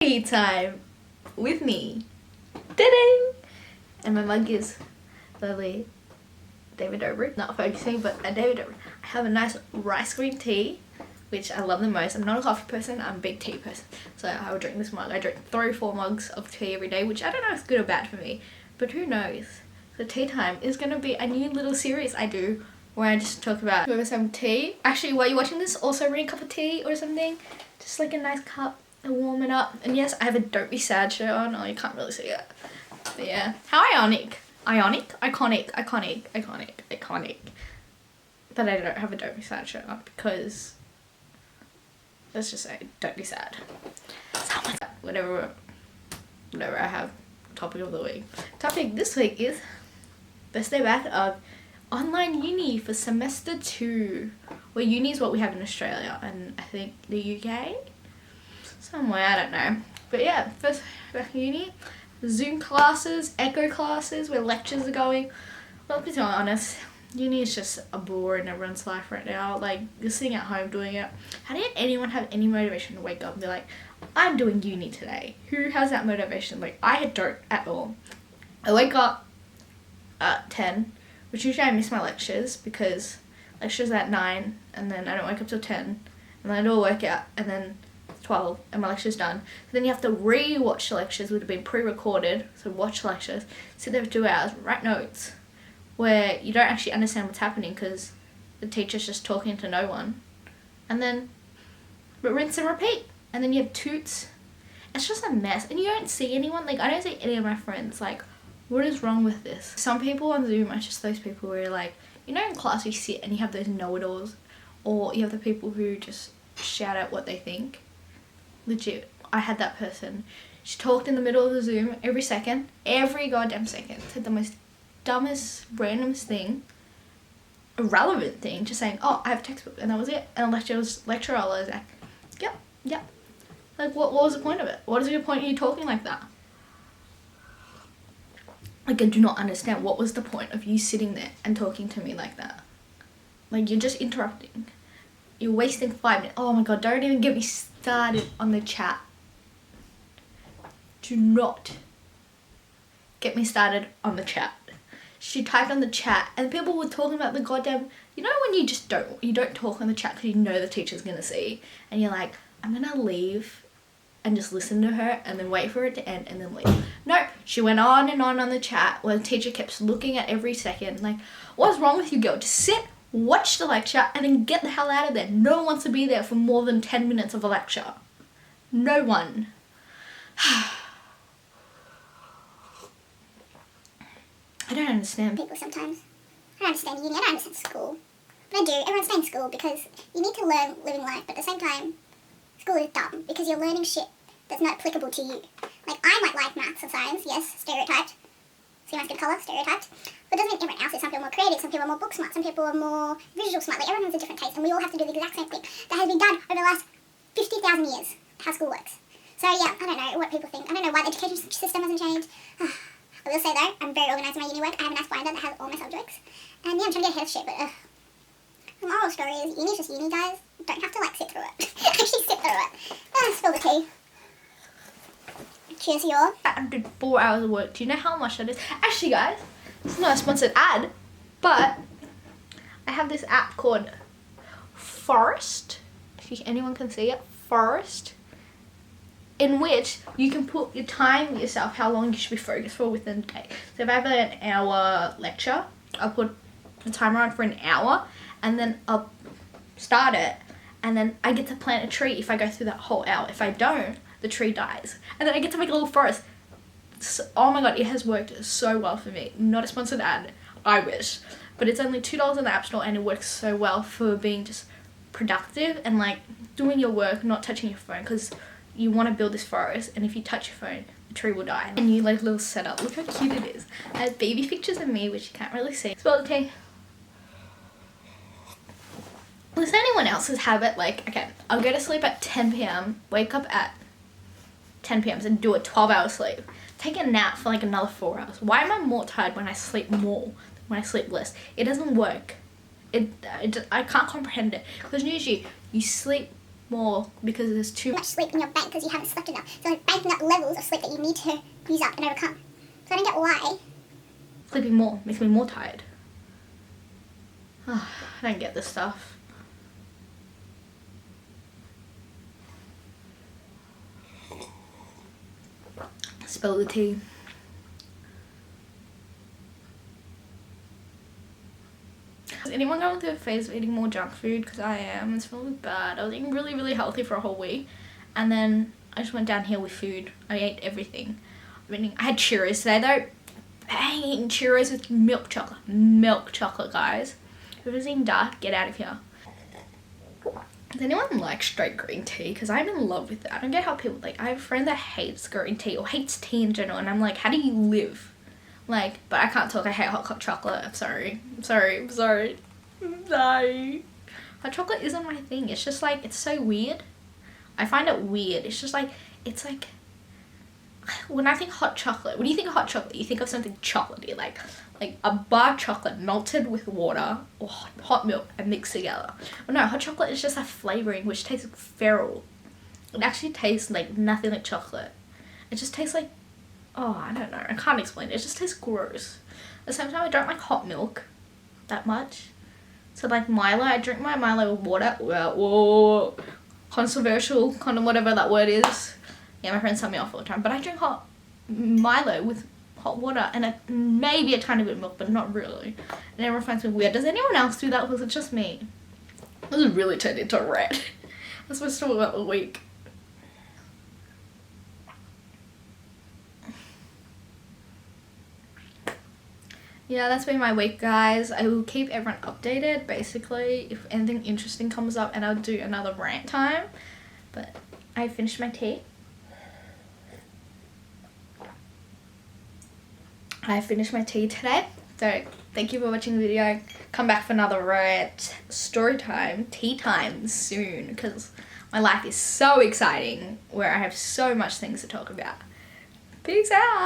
Tea time with me. Da-ding! And my mug is lovely David Dobrik. Not focusing, but a David Dobrik. I have a nice rice green tea, which I love the most. I'm not a coffee person, I'm a big tea person. So I will drink this mug. I drink 3 or 4 mugs of tea every day, which I don't know if it's good or bad for me, but who knows. So tea time is going to be a new little series I do where I just talk about whoever's having tea. Actually, while you're watching this, also bring a cup of tea or something. Just like a nice cup and warm it up. And yes, I have a Don't Be Sad shirt on. Oh, you can't really see it. But yeah. How ionic. Ionic? Iconic. But I don't have a Don't Be Sad shirt on because, let's just say, don't be sad. Whatever I have. Topic of the week. Topic this week is best day back of online uni for semester 2. Well, uni is what we have in Australia and I think the UK? Somewhere, I don't know. But yeah, first back in uni, Zoom classes, echo classes where lectures are going. Well, to be honest, uni is just a bore in everyone's life right now. Like, you're sitting at home doing it. How did anyone have any motivation to wake up and be like, I'm doing uni today? Who has that motivation? Like, I don't at all. I wake up at 10, which usually I miss my lectures because lectures at 9 and then I don't wake up till 10 and then I do a workout and then 12 and my lecture's done. So then you have to re-watch the lectures, which have been pre-recorded, so watch the lectures, sit there for 2 hours, write notes where you don't actually understand what's happening because the teacher's just talking to no one, and then rinse and repeat, and then you have toots. It's just a mess and you don't see anyone. Like, I don't see any of my friends. Like, what is wrong with this? Some people on Zoom are just those people where, like, you know, in class you sit and you have those know-it-alls, or you have the people who just shout out what they think. Legit, I had that person. She talked in the middle of the Zoom every goddamn second, said the most dumbest, randomest thing, irrelevant thing, just saying, oh, I have a textbook, and that was it. And the lecturer was like, yep. Like, what was the point of it? What is the point of you talking like that? Like, I do not understand. What was the point of you sitting there and talking to me like that? Like, you're just interrupting. You're wasting 5 minutes. Oh my god, don't even get me started on the chat. Do not get me started on the chat. She typed on the chat and people were talking about the goddamn, you know when you don't talk on the chat because you know the teacher's gonna see, and you're like, I'm gonna leave and just listen to her and then wait for it to end and then leave. No, she went on and on the chat where the teacher kept looking at every second. Like, what's wrong with you, girl? Just sit, watch the lecture, and then get the hell out of there. No one wants to be there for more than 10 minutes of a lecture. No one. I don't understand people sometimes. I don't understand uni, I don't understand school. But I do. Everyone's staying in school because you need to learn living life, but at the same time, school is dumb because you're learning shit that's not applicable to you. Like, I might like maths and science, yes, stereotyped. See my skin colour? Stereotyped. But it doesn't mean everyone else is. Some people are more creative, some people are more book smart, some people are more visual smart. Like, everyone has a different taste and we all have to do the exact same thing that has been done over the last 50,000 years, how school works. So yeah, I don't know what people think. I don't know why the education system hasn't changed. I will say though, I'm very organised in my uni work. I have a nice binder that has all my subjects. And yeah, I'm trying to get ahead of shit, but the moral of the story is uni's just uni, guys. Don't have to like sit through it. Actually sit through it. Spill the tea. Cheers, y'all. I did 4 hours of work. Do you know how much that is? Actually, guys, it's not a sponsored ad, but I have this app called Forest. If anyone can see it, Forest, in which you can put your time yourself, how long you should be focused for within the day. So if I have an hour lecture, I'll put the timer on for an hour, and then I'll start it, and then I get to plant a tree if I go through that whole hour. If I don't, the tree dies. And then I get to make a little forest. So, oh my god, it has worked so well for me. Not a sponsored ad, I wish. But it's only $2 in the App Store and it works so well for being just productive and like doing your work, not touching your phone, because you want to build this forest and if you touch your phone, the tree will die. And you like little setup. Look how cute it is. I have baby pictures of me, which you can't really see. Spill the tea. Is anyone else's habit like, okay, I'll go to sleep at 10 p.m, wake up at 10 p.m. and do a 12-hour sleep. Take a nap for like another 4 hours. Why am I more tired when I sleep more than when I sleep less? It doesn't work. I can't comprehend it. Because usually you sleep more because there's too much sleep in your bank because you haven't slept enough. So like banking up levels of sleep that you need to use up and overcome. So I don't get why. Sleeping more makes me more tired. I don't get this stuff. Spill the tea. Is anyone going through a phase of eating more junk food? Because I am. It's really bad. I was eating really, really healthy for a whole week. And then I just went downhill with food. I ate everything. I had churros today though. Banging churros with milk chocolate. Milk chocolate, guys. Whoever's eating dark, get out of here. Does anyone like straight green tea? Because I'm in love with it. I don't get how people, like, I have a friend that hates green tea or hates tea in general. And I'm like, how do you live? Like, but I can't talk. I hate hot chocolate. I'm sorry. Hot chocolate isn't my thing. It's just like, it's so weird. I find it weird. It's just like, it's like, when I think hot chocolate, when you think of hot chocolate, you think of something chocolatey, like a bar chocolate melted with water or hot milk and mixed together. Well, no, hot chocolate is just a flavoring which tastes feral. It actually tastes like nothing like chocolate. It just tastes like, oh, I don't know. I can't explain it. It just tastes gross. At the same time, I don't like hot milk that much. So like Milo, I drink my Milo with water. Whoa, controversial, kind of whatever that word is. Yeah, my friends tell me off all the time. But I drink hot Milo with hot water and maybe a tiny bit of milk, but not really. And everyone finds me weird. Does anyone else do that, or was it just me? This is really turned into a rant. I'm supposed to talk about the week. Yeah, that's been my week, guys. I will keep everyone updated, basically, if anything interesting comes up, and I'll do another rant time. But I finished my tea. I finished my tea today. So, thank you for watching the video. Come back for another rant, story time, tea time soon, because my life is so exciting, where I have so much things to talk about. Peace out!